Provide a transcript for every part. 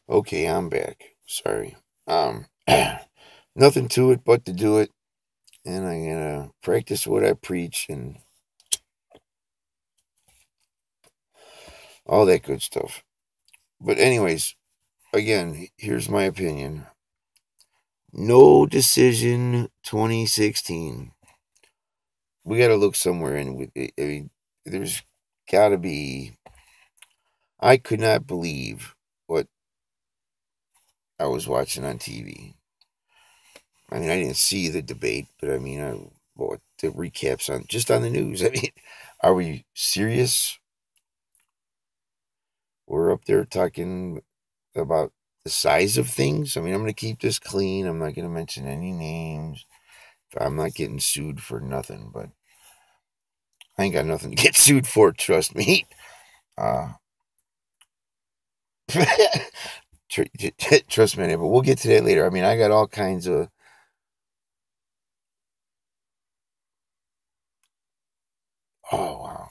Okay, I'm back. Sorry. Um, nothing to it but to do it, and I'm gonna practice what I preach and all that good stuff. But anyways, again, here's my opinion. No decision 2016. We got to look somewhere in with it. I mean, there's got to be. I could not believe what I was watching on TV. I mean, I didn't see the debate, but I mean, what the recaps on just on the news. I mean, are we serious? We're up there talking about the size of things. I mean, I'm going to keep this clean. I'm not going to mention any names. I'm not getting sued for nothing, but I ain't got nothing to get sued for. Trust me. Uh, trust me, but we'll get to that later. I mean, I got all kinds of. Oh wow.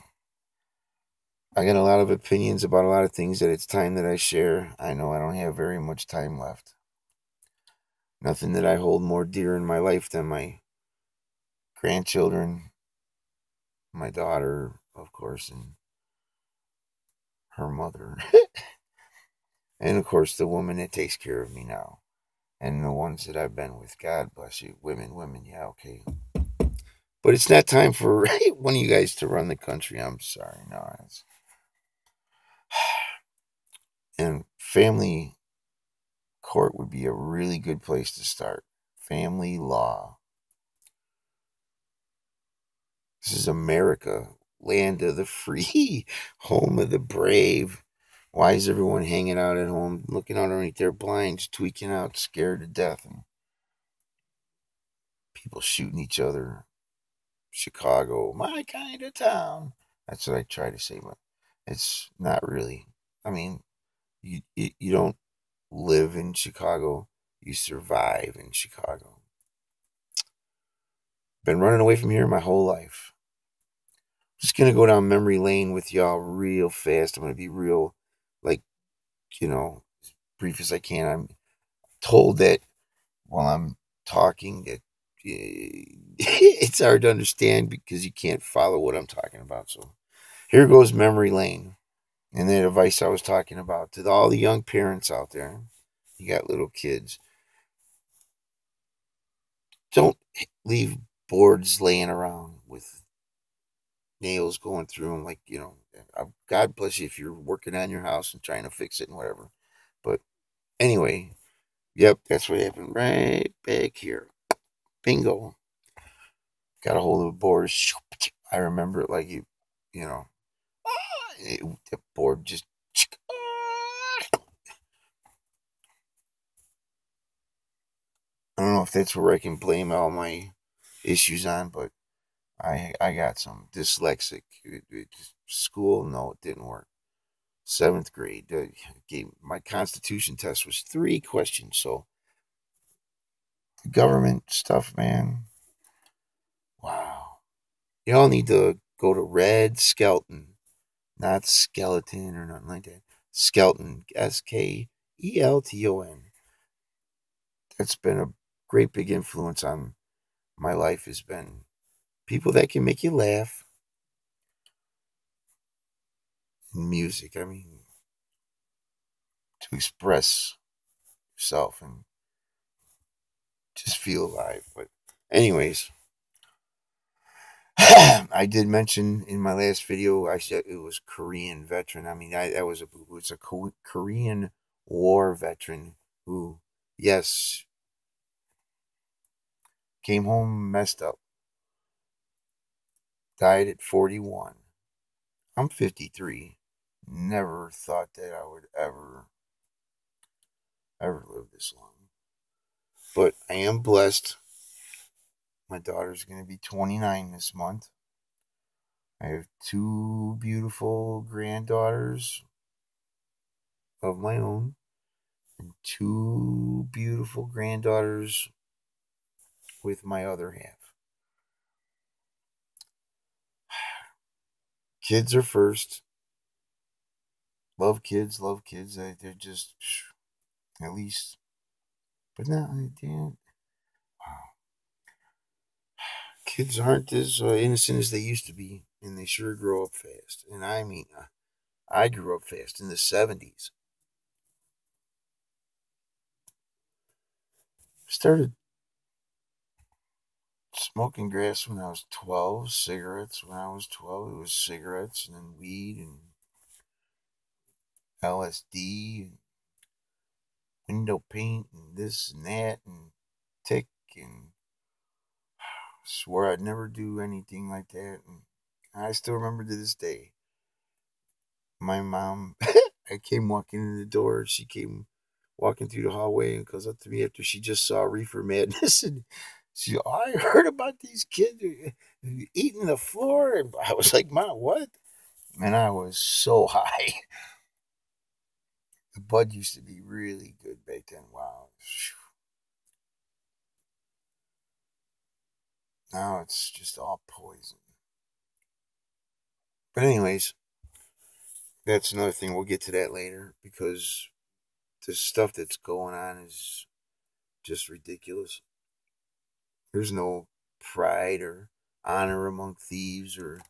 I got a lot of opinions about a lot of things that it's time that I share. I know I don't have very much time left. Nothing that I hold more dear in my life than my grandchildren, my daughter, of course, and her mother. And of course, the woman that takes care of me now. And the ones that I've been with. God bless you. Women, yeah, okay. But it's not time for one of you guys to run the country. I'm sorry. No, it's. And family court would be a really good place to start. Family law. This is America, land of the free, home of the brave. Why is everyone hanging out at home, looking out underneath their blinds, tweaking out, scared to death, and people shooting each other? Chicago, my kind of town. That's what I try to say, but it's not really. I mean, you don't live in Chicago, you survive in Chicago. Been running away from here my whole life. Just gonna go down memory lane with y'all real fast. I'm gonna be real, like, as brief as I can. I'm told that while I'm talking that it's hard to understand because you can't follow what I'm talking about. So here goes memory lane. And that advice I was talking about to all the young parents out there. You got little kids. Don't leave boards laying around with nails going through them. Like, God bless you if you're working on your house and trying to fix it and whatever. But anyway, yep, that's what happened right back here. Bingo. Got a hold of a board. I remember it like you know, the board just. I don't know if that's where I can blame all my issues on, but I got some dyslexic. School, no, it didn't work. Seventh grade, my constitution test was 3 questions. So the government stuff, man. Wow. Y'all need to go to Red Skelton, not skeleton or nothing like that. Skelton, Skelton. That's been a great big influence on my life. Has been people that can make you laugh. Music. I mean, to express yourself and just feel alive. But, anyways, I did mention in my last video, I said it was Korean veteran. I mean, that was it's a Korean War veteran who, yes, came home messed up, died at 41. I'm 53. Never thought that I would ever live this long. But I am blessed. My daughter's going to be 29 this month. I have two beautiful granddaughters of my own and two beautiful granddaughters with my other half. Kids are first. Love kids, love kids. They're just At least, but not, damn, wow. Kids aren't as innocent as they used to be, and they sure grow up fast. And I mean, I grew up fast in the 70s. Started smoking grass when I was 12, cigarettes when I was 12. It was cigarettes and then weed and LSD and window paint and this and that and tick, and swore I'd never do anything like that. And I still remember to this day, my mom, I came walking in the door. She came walking through the hallway and goes up to me after she just saw Reefer Madness. And she, oh, I heard about these kids eating the floor. And I was like, Mom, what? And I was so high. The bud used to be really good back then. Wow. Now it's just all poison. But anyways, that's another thing. We'll get to that later because the stuff that's going on is just ridiculous. There's no pride or honor among thieves or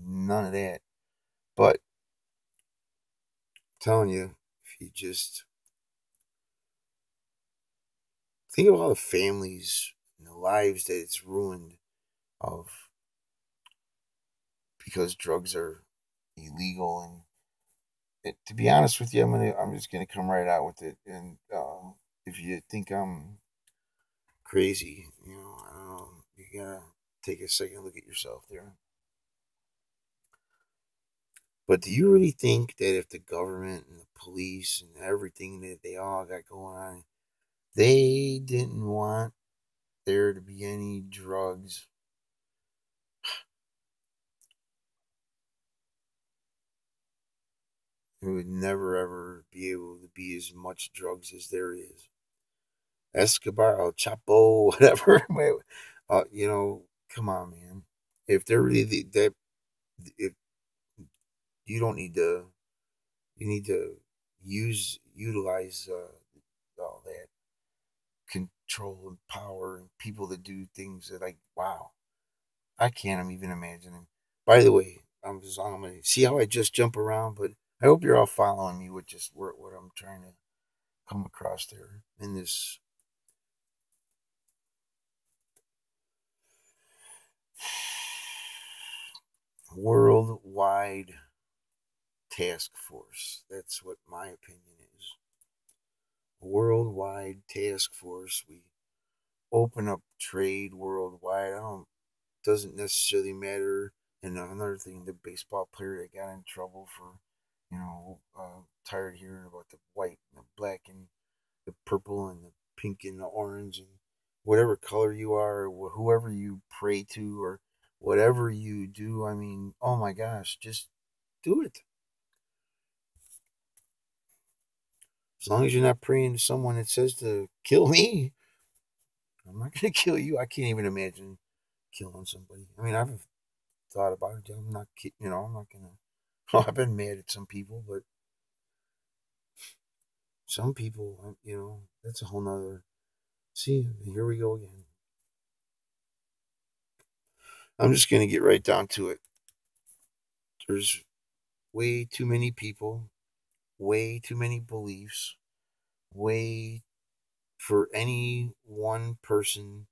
none of that. But I'm telling you, if you just think of all the families and the lives that it's ruined of because drugs are illegal. And to be honest with you, I'm just gonna come right out with it. And if you think I'm crazy, I don't know, you gotta take a second look at yourself there. But do you really think that if the government and the police and everything that they all got going on, they didn't want there to be any drugs, there would never ever be able to be as much drugs as there is? Escobar, El Chapo, whatever. Come on, man. If they're really that, if you don't need to, you need to utilize all that control and power and people that do things that, like, wow, I can't even imagine him. By the way, I'm gonna see how I just jump around, but I hope you're all following me with just what I'm trying to come across there in this worldwide task force. That's what my opinion is. A worldwide task force. We open up trade worldwide. I don't Doesn't necessarily matter. And another thing, the baseball player that got in trouble for, tired of hearing about the white and the black and the purple and the pink and the orange and whatever color you are, or whoever you pray to, or whatever you do. I mean, oh my gosh, just do it. As long as you're not praying to someone that says to kill me, I'm not going to kill you. I can't even imagine killing somebody. I mean, I've thought about it. I'm not kidding. I'm not going to. Oh, I've been mad at some people, but some people, that's a whole nother. See, here we go again. I'm just going to get right down to it. There's way too many people, way too many beliefs, way for any one person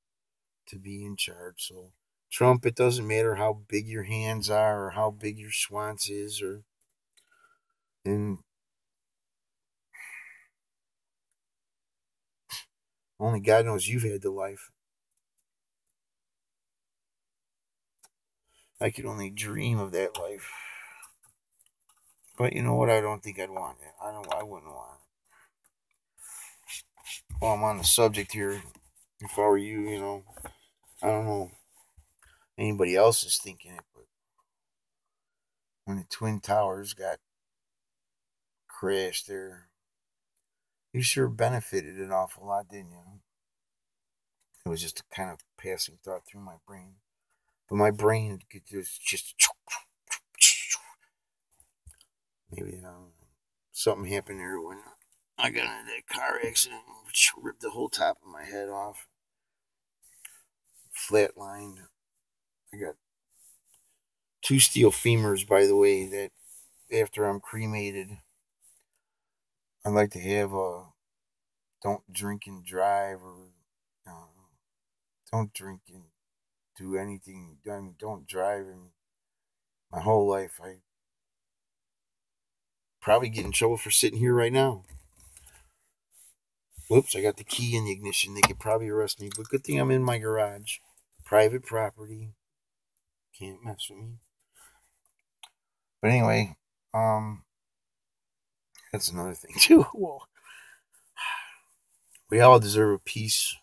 to be in charge. So, Trump, it doesn't matter how big your hands are or how big your schwanz is, and only God knows you've had the life. I could only dream of that life. But you know what? I don't think I'd want it. I wouldn't want it. While I'm on the subject here, if I were you, I don't know anybody else is thinking it, but when the Twin Towers got crashed there, you sure benefited an awful lot, didn't you? It was just a kind of passing thought through my brain. But my brain could just maybe something happened there when I got into that car accident, which ripped the whole top of my head off. Flatlined. I got 2 steel femurs, by the way, that after I'm cremated, I'd like to have a don't drink and drive, or uh, don't drink and do anything. Don't drive. And my whole life, I probably get in trouble for sitting here right now. Whoops, I got the key in the ignition. They could probably arrest me, but good thing I'm in my garage. Private property. Can't mess with me. But anyway, um, that's another thing too. Whoa. We all deserve a piece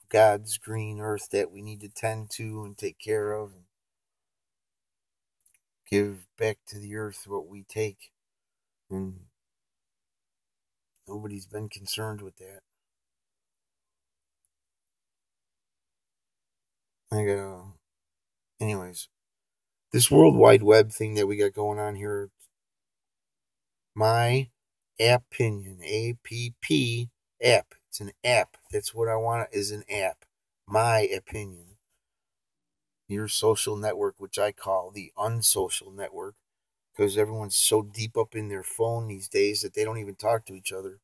of God's green earth that we need to tend to and take care of, and give back to the earth what we take. And nobody's been concerned with that. I got, anyways, this World Wide Web thing that we got going on here, my opinion, APP app. It's an app. That's what I want. Is an app. My opinion. Your social network, which I call the unsocial network, because everyone's so deep up in their phone these days that they don't even talk to each other.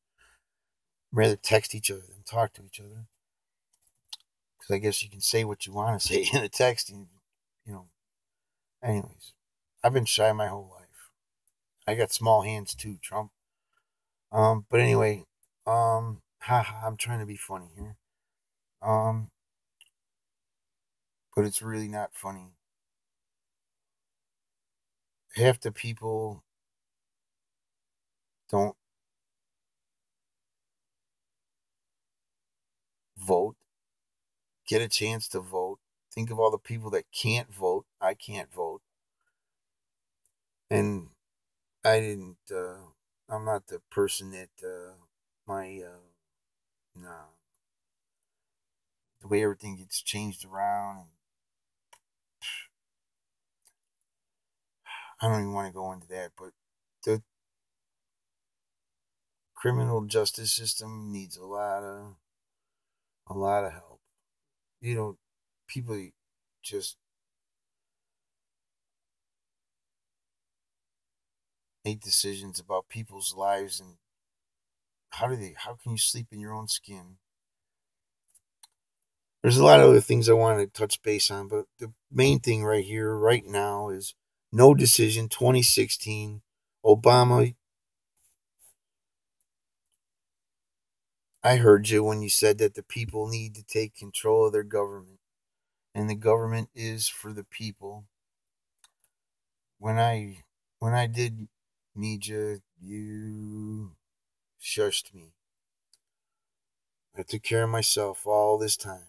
Rather text each other than talk to each other. Because I guess you can say what you want to say in a text, and you know. Anyways, I've been shy my whole life. I got small hands too, Trump. But anyway, haha, I'm trying to be funny here. Um, but it's really not funny. Half the people don't vote, get a chance to vote. Think of all the people that can't vote. I can't vote. And I didn't, I'm not the person that, nah, the way everything gets changed around. And I don't even want to go into that, but the criminal justice system needs a lot of help. You know, people just make decisions about people's lives, and how can you sleep in your own skin? There's a lot of other things I want to touch base on, but the main thing right here, right now, is no decision 2016. Obama, I heard you when you said that the people need to take control of their government, and the government is for the people. When I did need you, you shushed me. I took care of myself all this time.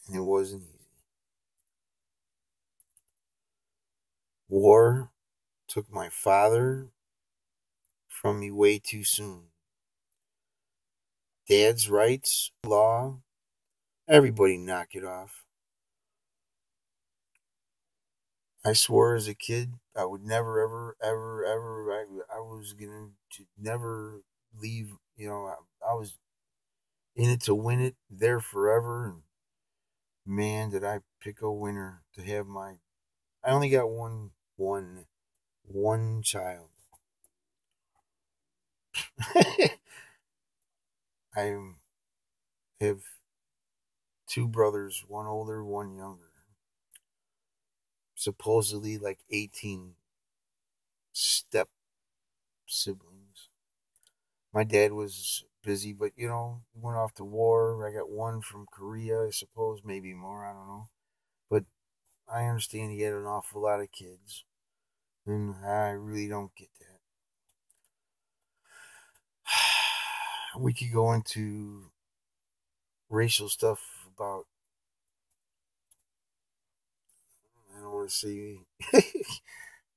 And it wasn't easy. War took my father from me way too soon. Dad's rights, law, everybody knock it off. I swore as a kid I would never, ever, ever, ever, I was going to never leave. I was in it to win it, there forever. And man, did I pick a winner to have I only got one child. I have 2 brothers, one older, one younger. Supposedly like 18 step siblings. My dad was busy, but he went off to war. I got one from Korea, I suppose, maybe more, I don't know. But I understand he had an awful lot of kids, and I really don't get that. We could go into racial stuff about, I don't want to say,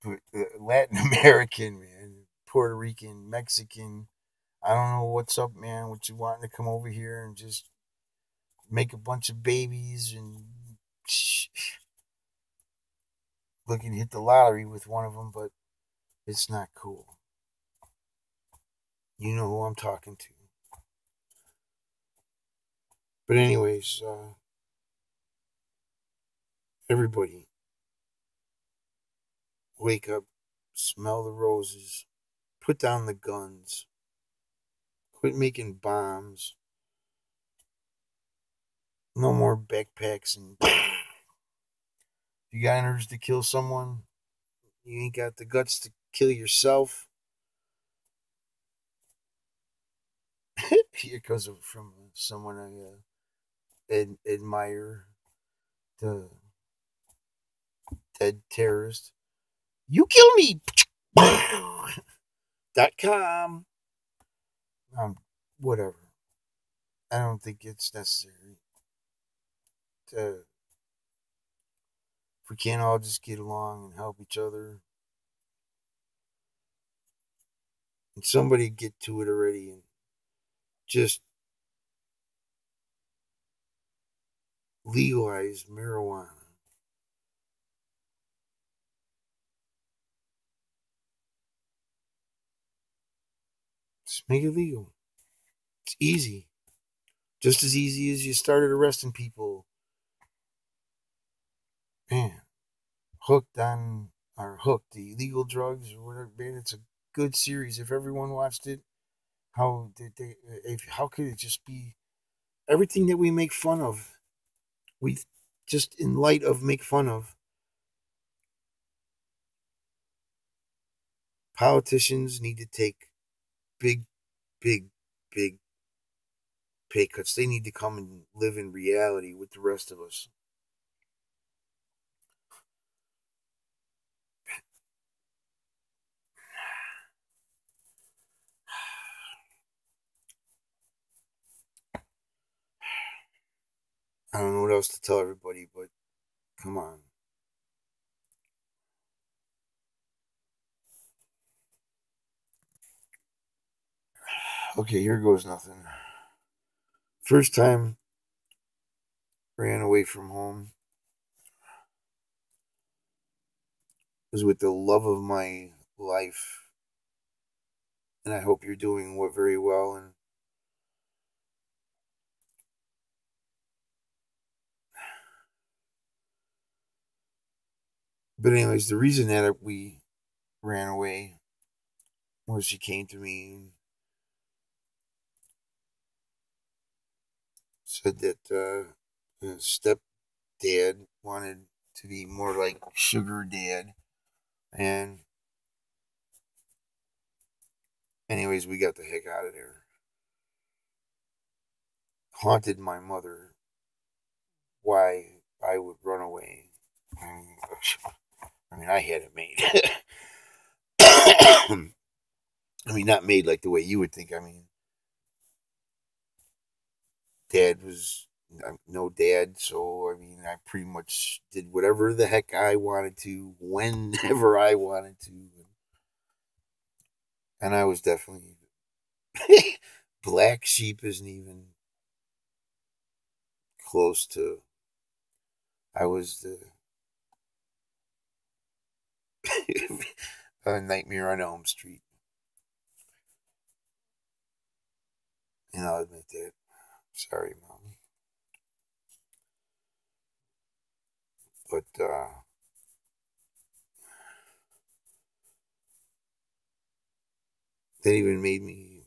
but Latin American, man, Puerto Rican, Mexican. I don't know what's up, man. What you wanting to come over here and just make a bunch of babies and looking to hit the lottery with one of them, but it's not cool. You know who I'm talking to. But anyways, everybody, wake up, smell the roses, put down the guns, quit making bombs. No more backpacks and. If you got an urge to kill someone, you ain't got the guts to kill yourself. Here goes from someone I admire, the dead terrorist. You kill me. .com. Whatever. I don't think it's necessary to. If we can't all just get along and help each other, and somebody get to it already and just legalize marijuana. Just make it legal. It's easy. Just as easy as you started arresting people. Man, hooked on or hooked the illegal drugs or whatever. Man, it's a good series. If everyone watched it, how did they? If how could it just be everything that we make fun of? We just in light of make fun of politicians need to take big, big, big pay cuts. They need to come and live in reality with the rest of us. I don't know what else to tell everybody, but come on. Okay, here goes nothing. First time ran away from home was with the love of my life, and I hope you're doing very well. And but anyways, the reason that we ran away was she came to me and said that his stepdad wanted to be more like sugar dad, and anyways, we got the heck out of there. Haunted my mother why I would run away. I mean, I had it made. I mean, not made like the way you would think. I mean, dad was no dad, so I mean, I pretty much did whatever the heck I wanted to, whenever I wanted to, and I was definitely black sheep isn't even close to. I was the Nightmare on Elm Street, and I'll admit that. Sorry, mom, but that even made me,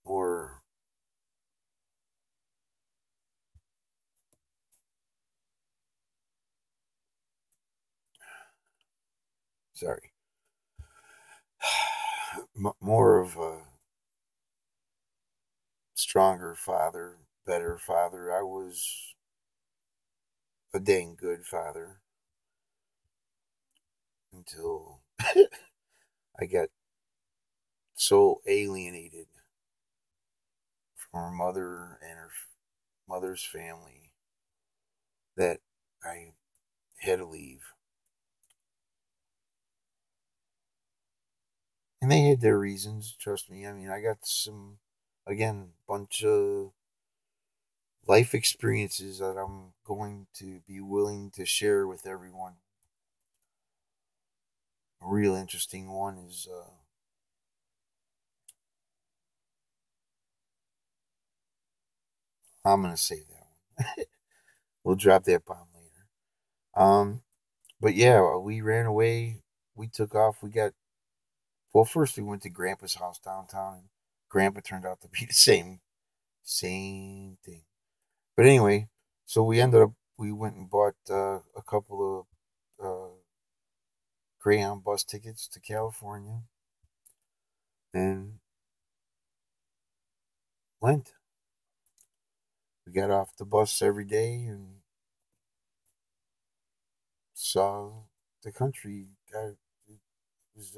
more. Sorry, more of a stronger father, better father. I was a dang good father until I got so alienated from her mother and her mother's family that I had to leave. And they had their reasons, trust me. I mean, I got some, again, bunch of life experiences that I'm going to be willing to share with everyone. A real interesting one is I'm gonna save that one. We'll drop that bomb later. Um, but yeah, we ran away. We took off. We got well. First, we went to Grandpa's house downtown, and Grandpa turned out to be the same thing. But anyway, so we ended up. We went and bought a couple of Greyhound bus tickets to California, and went. We got off the bus every day and saw the country. It was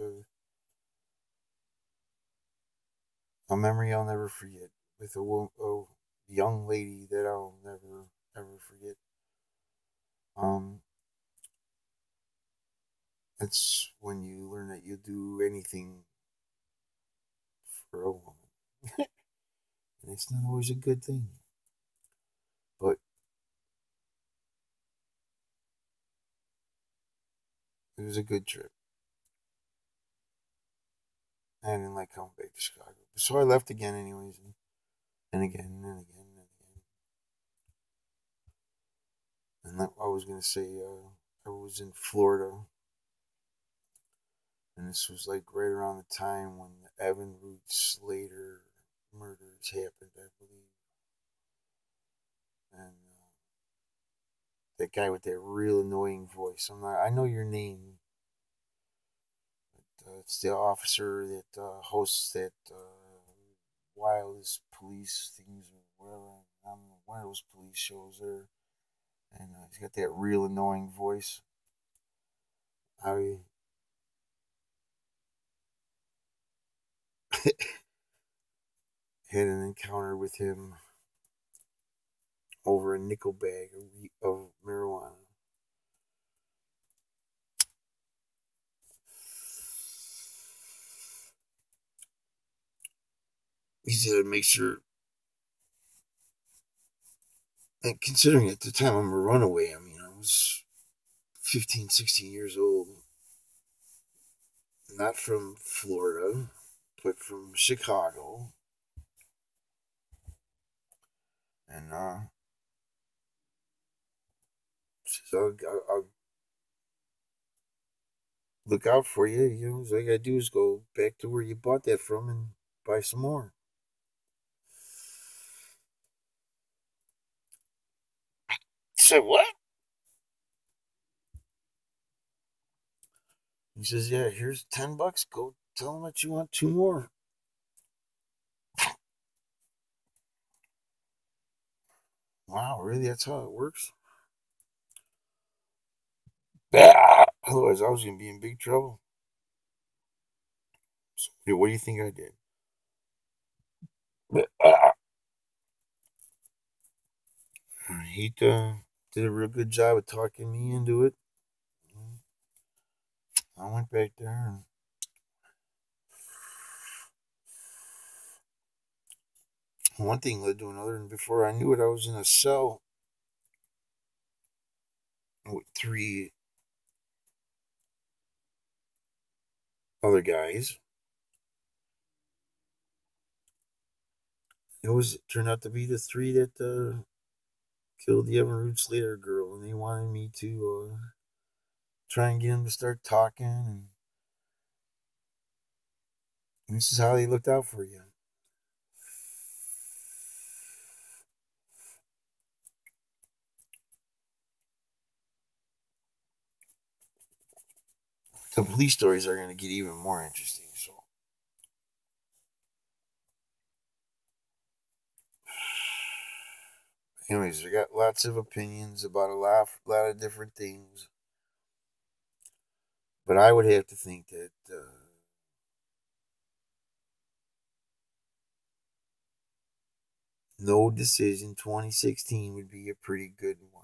a memory I'll never forget with a young lady that I'll never ever forget. Um, it's when you learn that you'll do anything for a woman, and it's not always a good thing, but it was a good trip. I didn't like coming back to Chicago, so I left again, anyways, and again and again and again. And I was gonna say, I was in Florida, and this was like right around the time when the Evan Root Slater murders happened, I believe. And that guy with that real annoying voice. I know your name, but it's the officer that hosts that wildest police things or whatever. I'm one of those police shows there, and he's got that real annoying voice. I had an encounter with him over a nickel bag of marijuana. He said, make sure, and considering at the time I'm a runaway, I mean, I was 15, 16 years old, not from Florida, but from Chicago. And so I'll look out for you. You know, all I gotta do is go back to where you bought that from and buy some more. So what? He says, yeah, here's $10. Go tell him that you want two more. Wow, really? That's how it works? Ah, otherwise, I was gonna be in big trouble. So, what do you think I did? He did a real good job of talking me into it. I went back there, and one thing led to another, and before I knew it, I was in a cell with three other guys. It turned out to be the three that killed the Evan Root Slater girl, and they wanted me to try and get him to start talking, and this is how they looked out for you. The police stories are going to get even more interesting. So, anyways, I got lots of opinions about lot of different things, but I would have to think that No Decision 2016 would be a pretty good one.